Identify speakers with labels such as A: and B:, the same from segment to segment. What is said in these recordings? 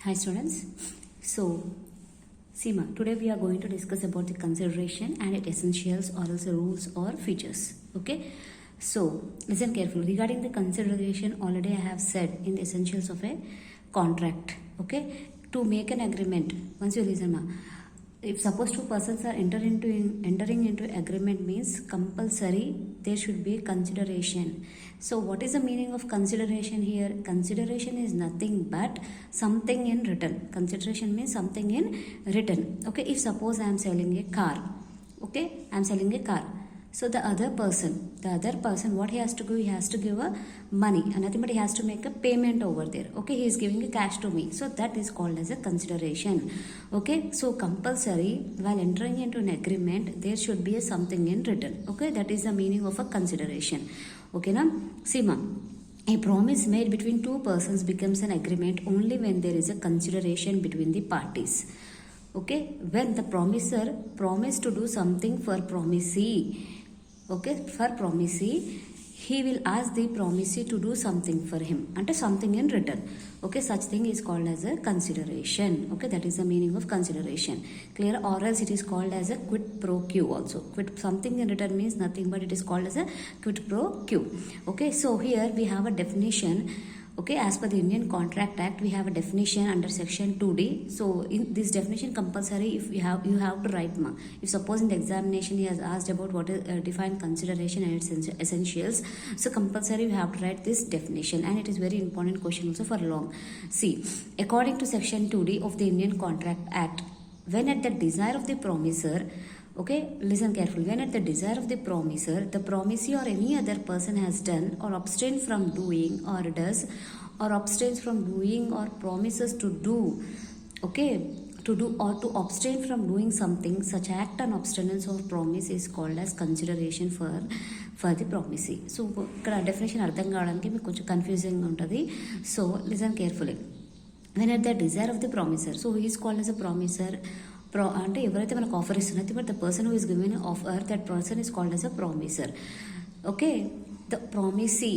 A: Hi students. So Seema, today we are going to discuss about the consideration and its essentials or also rules or features. Okay. So listen carefully. Regarding the consideration, already I have said in the essentials of a contract. Okay. To make an agreement, once you listen, if suppose two persons are entering into agreement means compulsory there should be consideration. So what is the meaning of consideration here? Consideration is nothing but something in written. Consideration means something in written. Okay, if suppose I am selling a car, okay, I am selling a car. So the other person, what he has to do, he has to give a money, and nothing but he has to make a payment over there. Okay, he is giving a cash to me. So that is called as a consideration. Okay, so compulsory while entering into an agreement, there should be a something in written. Okay, that is the meaning of a consideration. Okay, now, Seema. A promise made between two persons becomes an agreement only when there is a consideration between the parties. Okay, when the promiser promised to do something for promisee, okay, for promisee, he will ask the promisee to do something for him, and something in return. Okay, such thing is called as a consideration. Okay, that is the meaning of consideration. Clear? Or else it is called as a quid pro quo also. Quid, something in return means nothing but it is called as a quid pro quo. Okay, so here we have a definition. Okay, as per the Indian Contract Act, we have a definition under section 2D. So in this definition compulsory, if you have to write if suppose in the examination he has asked about what is defined consideration and its essentials, so compulsory you have to write this definition, and it is very important question also for long. See, according to section 2D of the Indian Contract Act, when at the desire of the promiser, okay, listen carefully. When at the desire of the promiser, the promisee or any other person has done or abstained from doing or does or abstains from doing or promises to do, okay, to do or to abstain from doing something, such act and abstinence of promise is called as consideration for the promisee. So ఇక్కడ definition అర్థం కావడానికి మీకు కొంచెం confusing ఉంటుంది. So listen carefully. When at the desire of the promiser, so he is called as a promiser. అంటే ఎవరైతే మనకు offer ఇస్తున్నారు, but the person who is given offer, that person is called as a promissory. Okay, the promisee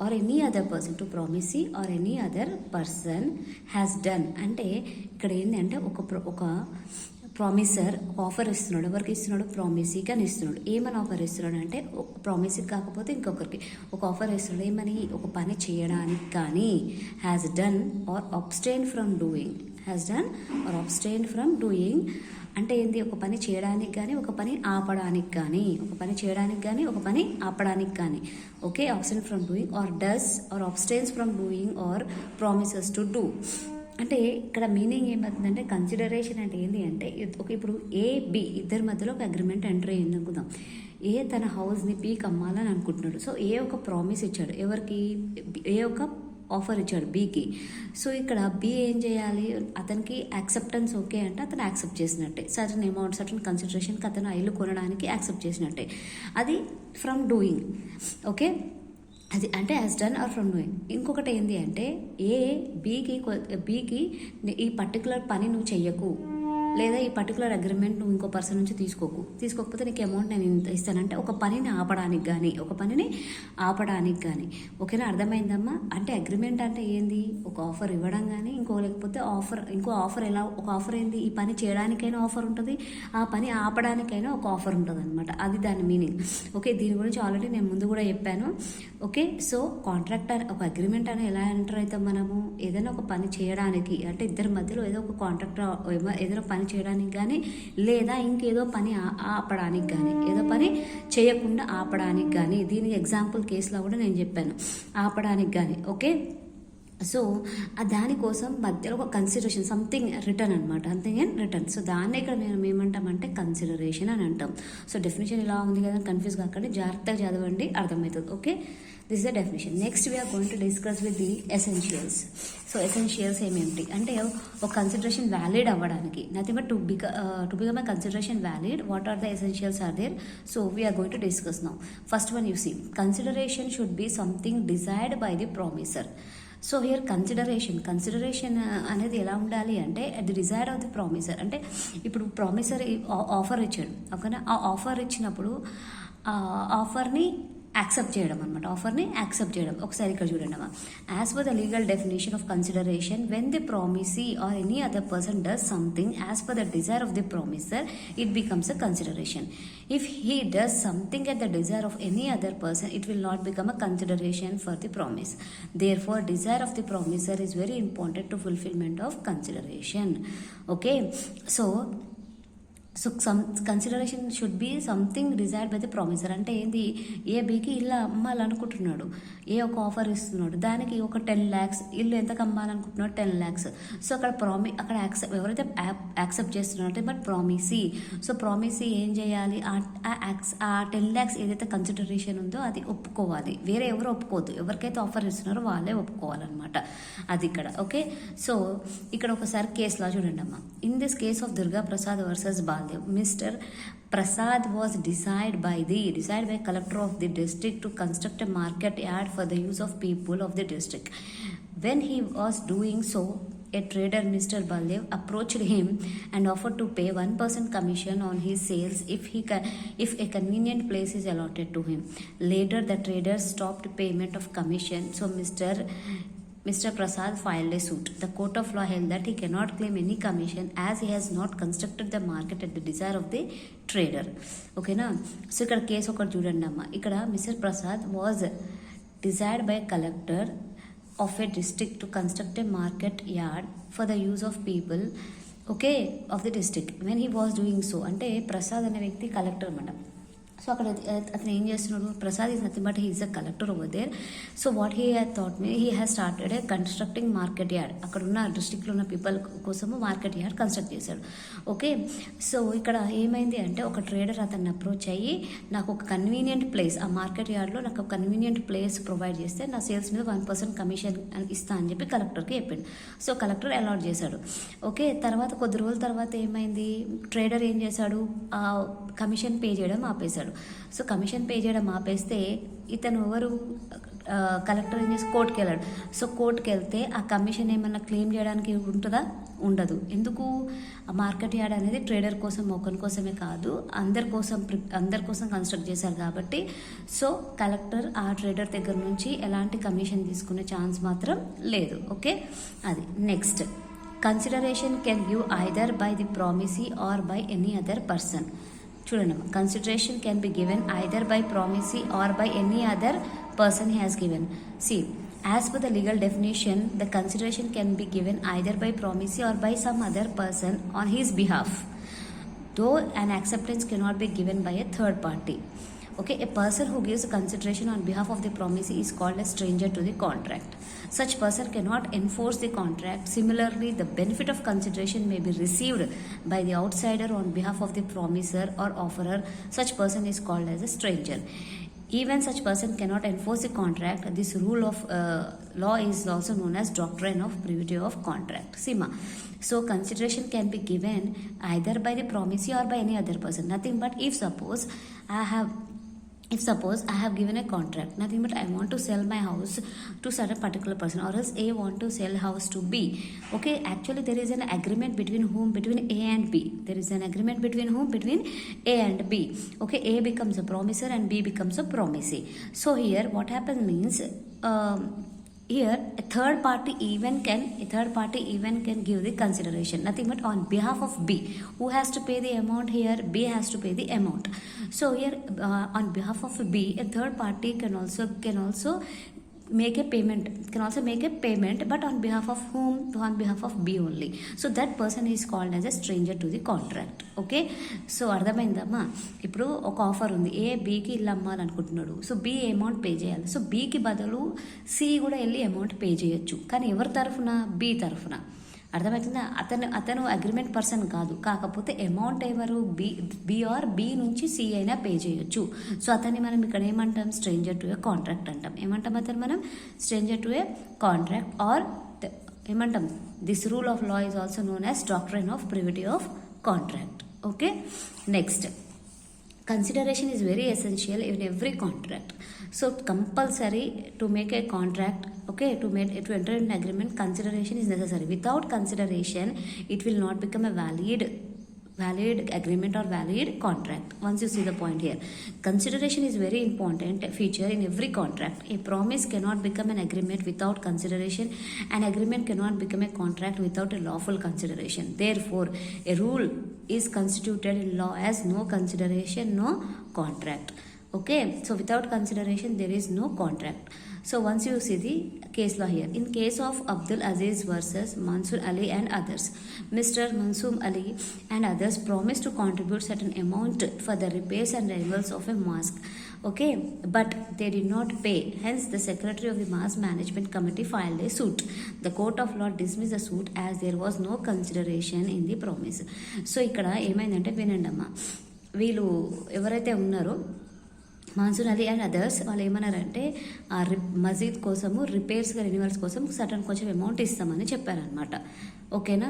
A: or any other person, to promisee or any other person has done, అంటే ఇక్కడ ఏంటంటే ఒక promissory offer ఇస్తున్నాడు. ఎవరికి ఇస్తున్నాడు? ప్రామిసీకి అని ఇస్తున్నాడు. ఏమని ఆఫర్ ఇస్తున్నాడు అంటే, ప్రామిసీకి కాకపోతే ఇంకొకరికి ఒక ఆఫర్ ఇస్తున్నాడు. ఏమని? ఒక పని చేయడానికి కానీ, has done or abstain from doing, has done or abstain from doing అంటే ఏంది? ఒక పని చేయడానికి కానీ, ఒక పని ఆపడానికి కానీ, ఒక పని చేయడానికి కానీ, ఒక పని ఆపడానికి కానీ. Okay, abstain from doing or does or abstains from doing or promises to do. అంటే ఇక్కడ మీనింగ్ ఏమవుతుందంటే, కన్సిడరేషన్ అంటే ఏంటి అంటే, ఇప్పుడు ఏ బి ఇద్దరి మధ్యలో ఒక అగ్రిమెంట్ ఎంటర్ అయ్యింది అనుకుందాం. ఏ తన హౌస్ని బీకి అమ్మాలని అనుకుంటున్నాడు. సో ఏ ఒక ప్రామిస్ ఇచ్చాడు ఎవరికి? ఏ ఒక ఆఫర్ ఇచ్చాడు బీకి. సో ఇక్కడ బి ఏం చేయాలి? అతనికి యాక్సెప్టెన్స్ ఓకే అంటే అతను యాక్సెప్ట్ చేసినట్టే. సర్టన్ అమౌంట్, సర్టన్ కన్సిడరేషన్కి అతను ఇల్లు కొనడానికి యాక్సెప్ట్ చేసినట్టే. అది ఫ్రమ్ డూయింగ్. ఓకే, అది అంటే as done or from doing. ఇంకొకటి ఏంటి అంటే, బీకి ఈ పర్టికులర్ పని నువ్వు చెయ్యకు, లేదా ఈ పర్టికులర్ అగ్రిమెంట్ నువ్వు ఇంకో పర్సన్ నుంచి తీసుకోకపోతే నీకు అమౌంట్ నేను ఇంత ఇస్తానంటే, ఒక పనిని ఆపడానికి కానీ. ఓకేనా? అర్థమైందమ్మా? అంటే అగ్రిమెంట్ అంటే ఏంది? ఒక ఆఫర్ ఇవ్వడం కానీ, లేకపోతే ఇంకో ఆఫర్ ఎలా? ఒక ఆఫర్ ఏంది? ఈ పని చేయడానికైనా ఆఫర్ ఉంటుంది, ఆ పని ఆపడానికైనా ఒక ఆఫర్ ఉంటుంది అనమాట. అది దాని మీనింగ్. ఓకే, దీని గురించి ఆల్రెడీ నేను ముందు కూడా చెప్పాను. ఓకే, సో కాంట్రాక్ట్ ఒక అగ్రిమెంట్ అని ఎలా ఎంటర్ అవుతాం మనము? ఏదైనా ఒక పని చేయడానికి, అంటే ఇద్దరి మధ్యలో ఏదో ఒక కాంట్రాక్ట్, ఏదైనా పని చేయడానికి కానీ, లేదా ఇంకేదో పని ఆపడానికి కానీ, ఏదో పని చేయకుండా ఆపడానికి కానీ. దీనికి ఎగ్జాంపుల్ కేసులో కూడా నేను చెప్పాను, ఆపడానికి కానీ. ఓకే, సో దానికోసం మధ్యలో ఒక కన్సిడరేషన్, సంథింగ్ రిటర్న్ అనమాట, సంథింగ్ ఇన్ రిటర్న్. సో దాన్ని ఇక్కడ మేము ఏమంటామంటే కన్సిడరేషన్ అని అంటాం. సో డెఫినేషన్ ఇలా ఉంది కదా, కన్ఫ్యూజ్ కాకండి, జాగ్రత్తగా చదవండి, అర్థమవుతుంది. Okay, this is the definition. Next we're going to discuss with the essentials. So essentials ఏమేమిటి అంటే, ఒక కన్సిడరేషన్ వ్యాలిడ్ అవ్వడానికి, nothing but to become a consideration valid, what are the essentials are there? So we're going to discuss now. First one, you see, consideration should be something desired by the promisor. So here consideration అనేది ఎలా ఉండాలి అంటే, at the desire of the promisor. అంటే ఇప్పుడు promissory offer ఇచ్చాడు, ఓకేనా? ఆ offer ఇచ్చినప్పుడు ఆ ఆఫర్ని యాక్సెప్ట్ చేయడం అనమాట, ఆఫర్ని యాక్సెప్ట్ చేయడం. ఒకసారి ఇక్కడ చూడండి అమ్మా. As per the legal definition of consideration, when the promisee or any other person does something as per the desire of the promissory, it becomes a consideration. If he does something at the desire of any other person, it will not become a consideration for the promise. Therefore, desire of the promiser is very important to fulfillment of consideration. Okay, so some consideration should be something desired by the promiser. అంటే ఏంది, ఏ బీకి ఇల్లు అమ్మాలనుకుంటున్నాడు, ఏ ఒక offer ఇస్తున్నాడు, దానికి ఒక 10 lakhs, ఇల్లు ఎంతకు అమ్మాలనుకుంటున్నాడు 10 lakhs. సో అక్కడ అక్కడ ఎవరైతే యాక్సెప్ట్ చేస్తున్నారో అంటే బట్ ప్రామిసీ. సో ప్రామిసీ ఏం చేయాలి, ఆ 10 lakhs ఏదైతే కన్సిడరేషన్ ఉందో అది ఒప్పుకోవాలి, వేరే ఎవరు ఒప్పుకోవద్దు, ఎవరికైతే ఆఫర్ ఇస్తున్నారో వాళ్ళే ఒప్పుకోవాలన్నమాట, అది ఇక్కడ. ఓకే, సో ఇక్కడ ఒకసారి కేసులా చూడండి అమ్మా. In this case of Durga Prasad versus ball, Mr. Prasad was decided by collector of the district to construct a market yard for the use of people of the district. When he was doing so, a trader, Mr. Baldev, approached him and offered to pay 1% commission on his sales if a convenient place is allotted to him. Later, the trader stopped payment of commission, so Mr. Prasad filed a suit. The court of law held that he cannot claim any commission as he has not constructed the market at the desire of the trader. ఓకేనా, so ఇక్కడ case ఒకటి చూడండి అమ్మా. ఇక్కడ mister Prasad was desired by collector of a district to construct a market yard for the use of people, okay, of the district. When he was doing so, అంటే ప్రసాద్ అనే వ్యక్తి collector అన్నమాట. సో అక్కడ అతను ఏం చేస్తున్నాడు, Prasad is nothing but he is a collector over there. So what he had thought me, he has started a constructing market yard. అక్కడ ఉన్న డిస్ట్రిక్ట్లో ఉన్న పీపుల్ కోసము మార్కెట్ యార్డ్ కన్స్ట్రక్ట్ చేశాడు. ఓకే, సో ఇక్కడ ఏమైంది అంటే ఒక ట్రేడర్ అతన్ని అప్రోచ్ అయ్యి నాకు ఒక కన్వీనియంట్ ప్లేస్, ఆ మార్కెట్ యార్డ్లో నాకు ఒక కన్వీనియంట్ ప్లేస్ ప్రొవైడ్ చేస్తే నా సేల్స్ మీద 1% కమిషన్ ఇస్తా అని చెప్పి కలెక్టర్కి చెప్పిండు. సో కలెక్టర్ అలాట్ చేశాడు. ఓకే, తర్వాత కొద్ది రోజుల తర్వాత ఏమైంది, ట్రేడర్ ఏం చేశాడు, ఆ కమిషన్ పే చేయడం ఆపేశాడు. సో కమిషన్ పే చేయడం ఆపేస్తే ఇతను ఎవరు, కలెక్టర్ ఏం చేసి కోర్టుకి వెళ్ళాడు. సో కోర్టుకి వెళ్తే ఆ కమిషన్ ఏమన్నా క్లెయిమ్ చేయడానికి ఉంటుందా, ఉండదు. ఎందుకు, ఆ మార్కెట్ యార్డ్ అనేది ట్రేడర్ కోసం ఒకరి కోసమే కాదు, అందరి కోసం కన్స్ట్రక్ట్ చేశారు కాబట్టి సో కలెక్టర్ ఆ ట్రేడర్ దగ్గర నుంచి ఎలాంటి కమిషన్ తీసుకునే ఛాన్స్ మాత్రం లేదు. ఓకే, అది next. Consideration can give either by the promisee or by any other person. చూడండి, consideration can be given either by promisee or by any other person he has given. See, as per the legal definition, the consideration can be given either by promisee or by some other person on his behalf, though an acceptance cannot be given by a third party. Okay, a person who gives consideration on behalf of the promisee is called a stranger to the contract. Such person cannot enforce the contract. Similarly, the benefit of consideration may be received by the outsider on behalf of the promiser or offerer. Such person is called as a stranger. Even such person cannot enforce the contract. This rule of law is also known as Doctrine of Privity of Contract. Sima. So consideration can be given either by the promisee or by any other person. Nothing but if suppose I have given a contract, nothing but I want to sell my house to certain particular person, or else A want to sell house to B. Okay, actually there is an agreement between A and B. There is an agreement between A and B. Okay, A becomes a promiser and B becomes a promisee. So here what happens means, here a third party even can give the consideration, nothing but on behalf of B. Who has to pay the amount here? B has to pay the amount. So here on behalf of B, a third party can also make a payment, but on behalf of whom? On behalf of B only. So that person is called as a stranger to the contract. Okay, so అర్థమైందమ్మా. ఇప్పుడు ఒక offer ఉంది, ఏ బీకి ఇల్లు అమ్మాలనుకుంటున్నాడు. So B amount pay చేయాలి. So బీకి బదులు C కూడా వెళ్ళి అమౌంట్ పే చేయొచ్చు, కానీ ఎవరి తరఫున? బి తరఫున. అర్థమవుతుందా? అతను అగ్రిమెంట్ పర్సన్ కాదు, కాకపోతే అమౌంట్ ఎవరు? బి నుంచి సి అయినా పే చేయొచ్చు. సో అతన్ని మనం ఇక్కడ ఏమంటాం? స్ట్రేంజర్ టు ఏ కాంట్రాక్ట్ అంటాం. ఏమంటాం అతను మనం? Stranger to a contract, or ఏమంటాం? This rule of law is also known as doctrine of privity of contract. Okay, next, consideration is very essential in every contract. So compulsory to make a contract, okay, to enter an agreement, consideration is necessary. Without consideration, it will not become a valid valid agreement or valid contract. Once you see the point here, consideration is very important feature in every contract. A promise cannot become an agreement without consideration. An agreement cannot become a contract without a lawful consideration. Therefore, a rule is constituted in law as no consideration, no contract. Okay, so without consideration there is no contract. So once you see the case law here, in case of Abdul Aziz versus Mansoor Ali and others, Mr. Mansoor Ali and others promised to contribute certain amount for the repairs and renewals of a mosque. Okay, but they did not pay. Hence, the secretary of the mosque management committee filed a suit. The court of law dismissed the suit as there was no consideration in the promise. So ikkada ఏమైందంటే వినండమ్మా, వీళ్ళు ఎవరైతే ఉన్నారో monsoon Ali and others వాళ్ళు ఏమన్నారంటే ఆ మసీద్ కోసము repairs renewals కోసం సటన్ కొంచెం అమౌంట్ ఇస్తామని చెప్పారనమాట. ఓకేనా,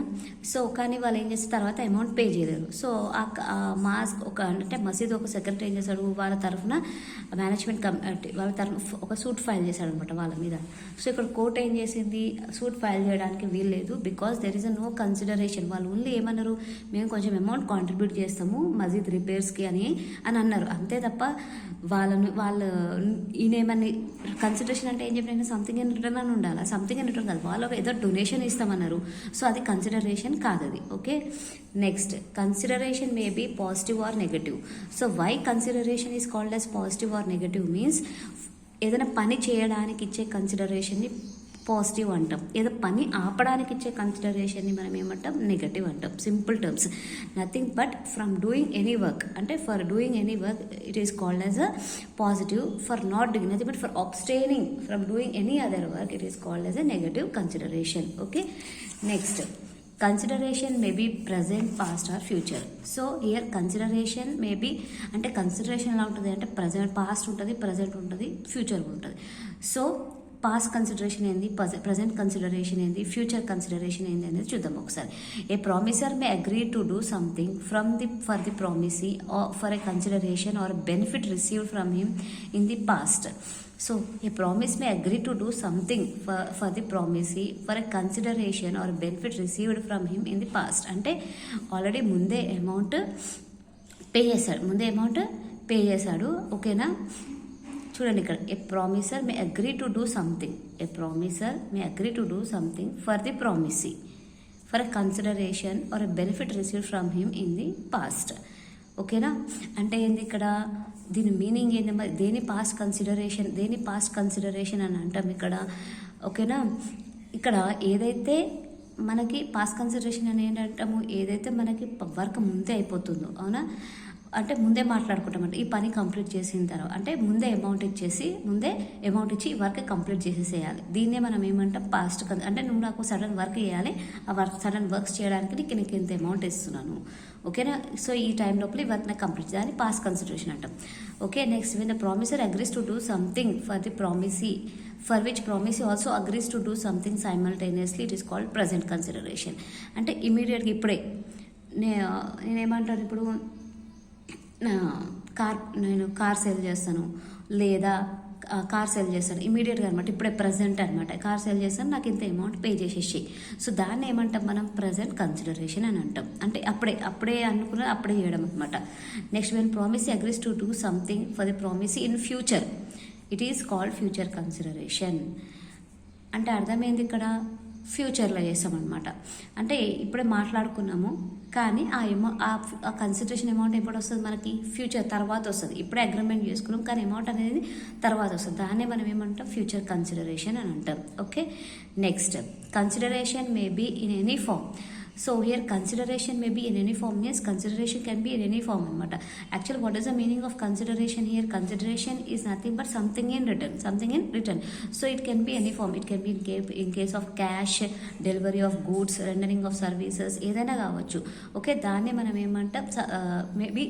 A: సో కానీ వాళ్ళు ఏం చేస్తే తర్వాత అమౌంట్ పే చేయలేరు. సో ఆ మాస్క్ అంటే మసీద్ ఒక సెక్రటరీ ఏం చేశాడు, వాళ్ళ తరఫున మేనేజ్మెంట్ కమిటీ వాళ్ళ తరఫున ఒక సూట్ ఫైల్ చేశాడు అనమాట వాళ్ళ మీద. సో ఇక్కడ కోర్టు ఏం చేసింది, సూట్ ఫైల్ చేయడానికి వీల్లేదు, because there is a no consideration. వాళ్ళు ఓన్లీ ఏమన్నారు, మేము కొంచెం అమౌంట్ కాంట్రిబ్యూట్ చేస్తాము మసీద్ రిపేర్స్కి అని అన్నారు, అంతే తప్ప వాళ్ళు ఈయనేమని కన్సిడరేషన్ అంటే ఏం చెప్పిన సంథింగ్ ఇన్ రిటర్న్ అని ఉండాలి. సంథింగ్ ఇన్ రిటర్న్ కాదు, వాళ్ళు ఏదో డొనేషన్ ఇస్తామన్నారు. సో అది కన్సిడరేషన్ కాదు అది. Okay, next, consideration may be positive or negative. So why consideration is called as positive or negative means ఏదైనా పని చేయడానికి ఇచ్చే కన్సిడరేషన్ని పాజిటివ్ అంటాం, ఏదో పని ఆపడానికి ఇచ్చే కన్సిడరేషన్ని మనం ఏమంటాం, నెగటివ్ అంటాం. Simple terms, nothing but from doing any work, అంటే for doing any work it is called as a positive. For not doing nothing but for abstaining from doing any other work it is called as a negative consideration. Okay, next, consideration may be present, past or future. So here consideration may be అంటే consideration ఎలా ఉంటుంది అంటే present, past ఉంటుంది, present ఉంటుంది, future ఉంటుంది. So past consideration ఏంది, present consideration ఏంది, future consideration ఏంది అనేది చూద్దాం ఒకసారి. A promisor may agree to do something for the promisee or for a consideration or benefit received from him in the past. So a promise may agree to do something for the promisee for a consideration or benefit received from him in the past. అంటే already ముందే amount pay చేశాడు. ఓకేనా, చూడండి ఇక్కడ, a promisor may agree to do something for the promisee for a consideration or a benefit received from him in the past. ఓకేనా, అంటే ఏంది ఇక్కడ, దీని మీనింగ్ ఏంది, మరి దేని పాస్ట్ కన్సిడరేషన్ అని అంటాం ఇక్కడ. ఓకేనా, ఇక్కడ ఏదైతే మనకి పాస్ట్ కన్సిడరేషన్ అని ఏంటంటాము, ఏదైతే మనకి వర్క్ ముందే అయిపోతుందో, అవునా, అంటే ముందే మాట్లాడుకుంటామంటే ఈ పని కంప్లీట్ చేసిన తర్వాత, అంటే ముందే అమౌంట్ ఇచ్చి వర్క్ కంప్లీట్ చేసేసేయాలి. దీన్నే మనం ఏమంటాం, పాస్ట్ అంటే నువ్వు నాకు సడన్ వర్క్ చేయాలి, సడన్ వర్క్స్ చేయడానికి నీకు ఇంత అమౌంట్ ఇస్తున్నాను. ఓకేనా, సో ఈ టైం లోపల ఈ వర్క్ నాకు కంప్లీట్ చేయాలి, పాస్ట్ కన్సిడరేషన్ అంటాం. Okay, next, when the promisor agrees to do something for the promisee for which promisee also agrees to do something simultaneously, it is called present consideration. అంటే ఇమీడియట్గా ఇప్పుడే నేనేమంటాను, ఇప్పుడు నేను కార్ సేల్ చేస్తాను లేదా car sale చేస్తాను ఇమీడియట్గా అనమాట, ఇప్పుడే ప్రజెంట్ అనమాట, కార్ సేల్ చేస్తాను, నాకు ఇంత అమౌంట్ పే చేసేసి. సో దాన్ని ఏమంటాం మనం, ప్రజెంట్ కన్సిడరేషన్ అని అంటాం. అంటే అప్పుడే అనుకున్న అప్పుడే చేయడం అనమాట. Next, when promisee agrees to do something for the promisee in future it is called future consideration. అంటే అర్థమైంది ఇక్కడ, ఫ్యూచర్లో చేస్తామన్నమాట. అంటే ఇప్పుడే మాట్లాడుకున్నాము, కానీ ఆ కన్సిడరేషన్ అమౌంట్ ఎప్పుడు వస్తుంది మనకి, ఫ్యూచర్ తర్వాత వస్తుంది. ఇప్పుడే అగ్రిమెంట్ చేసుకున్నాం కానీ అమౌంట్ అనేది తర్వాత వస్తుంది, దాన్నే మనం ఏమంటాం, ఫ్యూచర్ కన్సిడరేషన్ అని అంటాం. Okay, next, consideration may be in any form. So here consideration may be in any form, means consideration can be in any form anamata. Actually, what is the meaning of consideration here? Consideration is nothing but something in return. So it can be any form. It can be in case of cash, delivery of goods, rendering of services, ఏదైనా కావచ్చు. Okay, దాన్ని మనం ఏమంటాం, maybe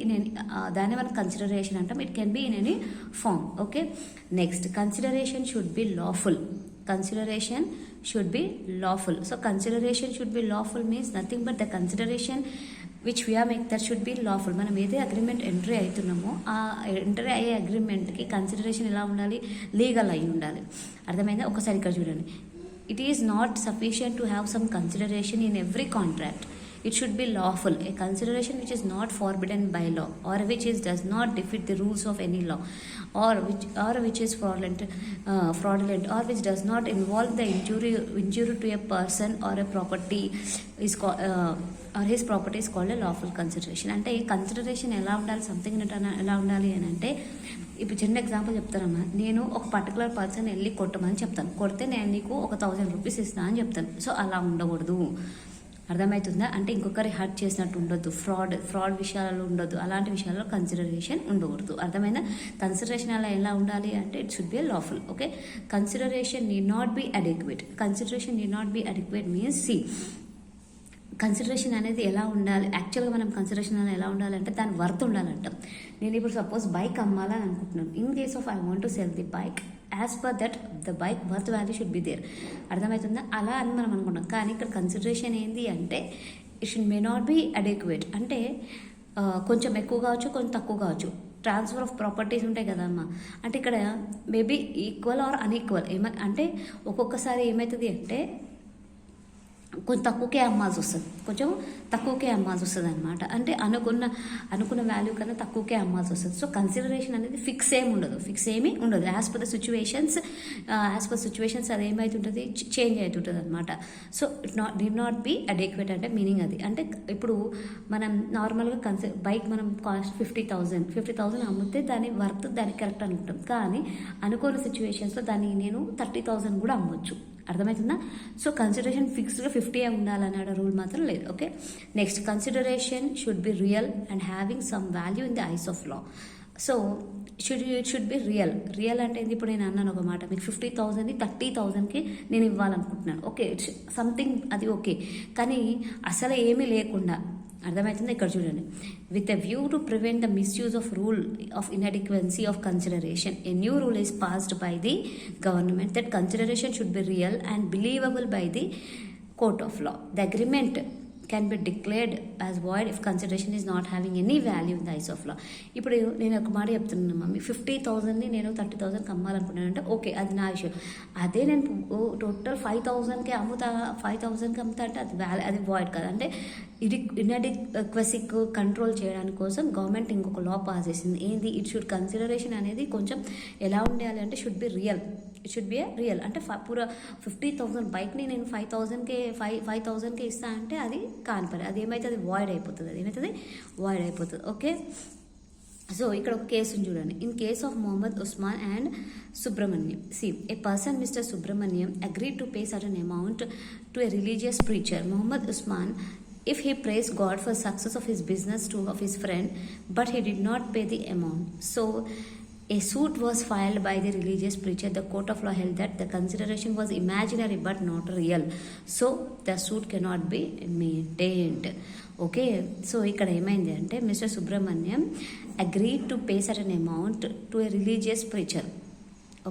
A: దాన్ని మనం consideration అంటాం. It can be in any form. Okay, next, consideration should be lawful. Consideration should be lawful. So consideration should be lawful means nothing but the consideration which we are make that should be lawful. మనం ఏదే agreement entry అవుతున్నామో ఆ entry అయ్యే అగ్రిమెంట్కి consideration ఎలా ఉండాలి, legal అయి ఉండాలి. అర్థమైందా? ఒకసారి ఇక్కడ చూడండి. It is not sufficient to have some consideration in every contract. it should be lawful, a consideration which is not forbidden by law, or which does not defeat the rules of any law, or which is fraudulent, or which does not involve the injury to a person or a property is called or his property is called a lawful consideration. అంటే ఈ consideration ఎలా ఉండాలి, something ఎలా ఉండాలి అని అంటే, ఇప్పుడు చిన్న ఎగ్జాంపుల్ చెప్తానమ్మా. నేను ఒక పర్టికులర్ పర్సన్ వెళ్ళి కొట్టమని చెప్తాను, కొడితే నేను నీకు 1000 రూపీస్ ఇస్తాను అని చెప్తాను. సో అలా ఉండకూడదు, అర్థమవుతుందా? అంటే ఇంకొకరి హర్ట్ చేసినట్టు ఉండొద్దు, ఫ్రాడ్ విషయాలలో ఉండొద్దు, అలాంటి విషయాల్లో కన్సిడరేషన్ ఉండకూడదు. అర్థమైనా? కన్సిడరేషన్ అలా ఎలా ఉండాలి అంటే it should be lawful. Okay, consideration need not be adequate. Consideration need not be adequate means consideration అనేది ఎలా ఉండాలి, యాక్చువల్గా మనం కన్సిడరేషన్ అనేది ఎలా ఉండాలంటే దాని వర్త్ ఉండాలంటాం. నేను ఇప్పుడు సపోజ్ బైక్ అమ్మాలని అనుకుంటున్నాను. In case of I want to sell the bike, as per that the bike worth value should be there. అర్థమవుతుందా? అలా అని మనం అనుకుంటాం. కానీ ఇక్కడ కన్సిడరేషన్ ఏంటి అంటే it should may not be adequate. అంటే కొంచెం ఎక్కువ కావచ్చు, కొంచెం తక్కువ కావచ్చు. ట్రాన్స్ఫర్ ఆఫ్ ప్రాపర్టీస్ ఉంటాయి కదమ్మా, అంటే ఇక్కడ మేబీ ఈక్వల్ ఆర్ అన్ఈక్వల్. అంటే ఒక్కొక్కసారి ఏమవుతుంది అంటే కొంచెం తక్కువకే అమ్మాల్సి వస్తుంది, కొంచెం తక్కువకే అమ్మాల్సి వస్తుంది అనమాట. అంటే అనుకున్న వాల్యూ కన్నా తక్కువకే అమ్మాల్సి వస్తుంది. సో కన్సిడరేషన్ అనేది ఫిక్స్ ఏమీ ఉండదు. యాజ్ పర్ సిచ్యువేషన్స్ అది ఏమవుతుంటుంది, చేంజ్ అవుతుంటుంది అనమాట. So did not be adequate అంటే మీనింగ్ అది. అంటే ఇప్పుడు మనం నార్మల్గా బైక్ మనం కాస్ట్ 50,000 అమ్మితే దాని వర్త్ దానికి కరెక్ట్ అనుకుంటాం. కానీ అనుకోని సిచ్యువేషన్స్లో దాన్ని నేను 30,000 కూడా అమ్మొచ్చు. అర్థమవుతుందా? సో కన్సిడరేషన్ ఫిక్స్డ్గా 50 ఉండాలనే రూల్ మాత్రం లేదు. Okay, next, consideration should be real and having some value in the eyes of law. So it should be real అంటే ఇప్పుడు నేను అన్నాను ఒక మాట, మీకు 50,000 30,000కి నేను ఇవ్వాలనుకుంటున్నాను. ఓకే, సంథింగ్ అది ఓకే, కానీ అసలు ఏమీ లేకుండా, అర్థమవుతుంది? ఇక్కడ చూడండి, with a view to prevent the misuse of rule of inadequacy of consideration, a new rule is passed by the government that consideration should be real and believable by the court of law. The agreement can be declared as void if consideration is not having any value in the eyes of law. ఇప్పుడు నేను ఒక మాట చెప్తున్నాను mummy, 50,000ని నేను 30,000కి అమ్మాలనుకున్నాను అంటే okay, అది నా issue. అదే నేను టోటల్ 5,000కి అమ్ముతా అంటే అది వాయిడ్ కదా. అంటే ఇన్అడిక్వెసీకి కంట్రోల్ చేయడానికి కోసం గవర్నమెంట్ ఇంకొక లా పాస్ చేసింది. ఏంది, ఇట్ షుడ్ కన్సిడరేషన్ అనేది కొంచెం ఎలా ఉండాలి అంటే should be real. It should be real. అంటే పూర 50,000 బైక్ని నేను 5,000కే ఇస్తా అంటే అది కాని పని. అది ఏమవుతుంది, వాయిడ్ అయిపోతుంది. ఓకే, సో ఇక్కడ ఒక కేసుని చూడండి. In case of Mohammed Usman and Subrahmanyam, a person mister Subrahmanyam agreed to pay certain amount to a religious preacher. Mohammed Usman, if he praised God for success of his business of his friend, but he did not pay the amount. So a suit was filed by the religious preacher. The court of law held that the consideration was imaginary but not real. So the suit cannot be maintained. Okay, so ఇక్కడ ఏమైంది అంటే mister Subrahmanyam agreed to pay certain amount to A religious preacher.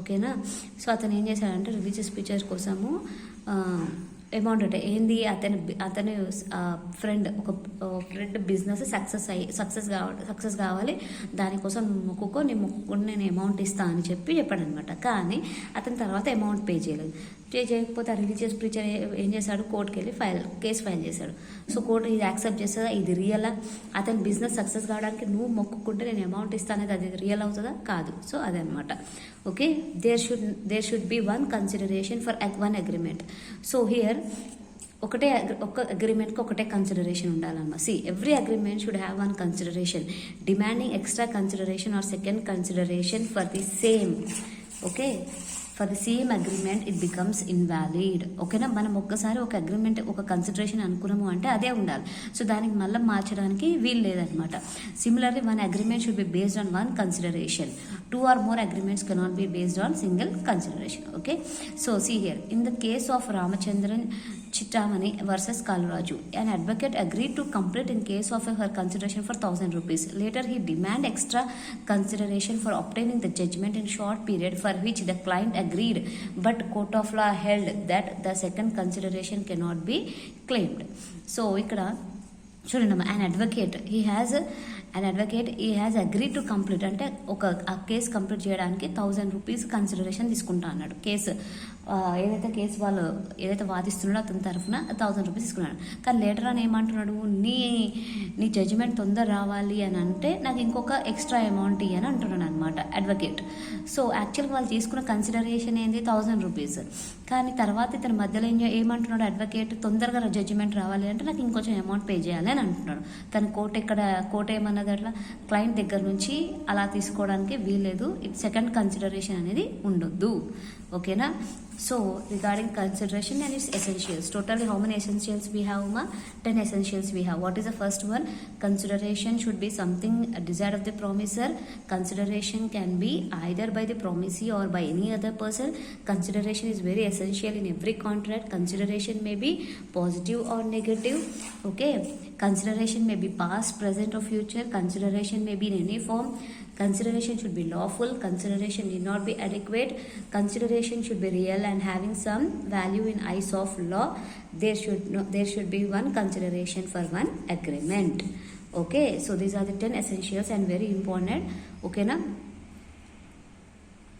A: ఓకేనా, so అతను ఏం చేశాడంటే religious preacher కోసము amount అంటే ఏంది, అతని ఫ్రెండ్ బిజినెస్ సక్సెస్ కావాలి, దానికోసం మొక్కుకో, నీ మొక్కుని నేను అమౌంట్ ఇస్తా అని చెప్పాడు అనమాట. కానీ అతని తర్వాత అమౌంట్ పే చేయకపోతే ఆ రిలీజియస్ ప్రీచర్ ఏం చేశాడు, కోర్టుకి వెళ్ళి కేసు ఫైల్ చేశాడు. సో కోర్టు ఇది యాక్సెప్ట్ చేస్తుందా, ఇది రియలా? అతని బిజినెస్ సక్సెస్ కావడానికి నువ్వు మొక్కుకుంటే నేను అమౌంట్ ఇస్తాను అనేది అది రియల్ అవుతుందా? కాదు. సో అదనమాట. Okay, there should be one consideration for one agreement. So here ఒక అగ్రిమెంట్కి ఒకటే కన్సిడరేషన్ ఉండాలన్నమాట. Every agreement should have one consideration. Demanding extra consideration or second consideration for the same, okay, for the same agreement it becomes invalid. ఓకేనా, మనం ఒక్కసారి ఒక agreement ఒక consideration అనుకున్నాము అంటే అదే ఉండాలి. సో దానికి మళ్ళీ మార్చడానికి వీలు లేదనమాట. Similarly one agreement should be based on one consideration. 2 or more agreements cannot be based on single consideration. Okay, so see here, in the case of Ramachandran Chittamani versus Kalraju, an advocate agreed to complete in case of her consideration for 1,000 rupees. Later he demand extra consideration for obtaining the judgment in short period for which the client agreed, but court of law held that the second consideration cannot be claimed. So ikkada చూడండి, an advocate he has agreed to complete అంటే ఆ case complete చేయడానికి 1,000 rupees consideration తీసుకుంటా అన్నాడు. Case ఏదైతే case వాళ్ళు ఏదైతే వాదిస్తున్నాడో అతని తరఫున 1000 రూపీస్ తీసుకున్నాడు. కానీ లేటర్ అని ఏమంటున్నాడు, నీ జడ్జిమెంట్ తొందర రావాలి అని అంటే నాకు ఇంకొక ఎక్స్ట్రా అమౌంట్ ఇవ్వని అంటున్నాడు అనమాట అడ్వకేట్. సో యాక్చువల్గా వాళ్ళు తీసుకున్న కన్సిడరేషన్ ఏంది 1000 రూపీస్. కానీ తర్వాత ఇతని మధ్యలో ఏమంటున్నాడు అడ్వకేట్, తొందరగా జడ్జిమెంట్ రావాలి అంటే నాకు ఇంకొంచెం అమౌంట్ పే చేయాలి అని అంటున్నాడు. తను కోర్టు ఏమన్నది అట్లా క్లయింట్ దగ్గర నుంచి అలా తీసుకోవడానికి వీల్లేదు, సెకండ్ కన్సిడరేషన్ అనేది ఉండొద్దు. ఓకేనా. So regarding consideration and its essentials, totally how many essentials we have, ma? 10 essentials we have. What is the first one? Consideration should be something desired of the promisor. Consideration can be either by the promisee or by any other person. Consideration is very essential in every contract. Consideration may be positive or negative. Okay. Consideration may be past, present or future. Consideration may be in any form. Consideration should be lawful. Consideration need not be adequate. Consideration should be real and having some value in eyes of law. There should be one consideration for one agreement. Okay, so these are the 10 essentials and very important. Okay na.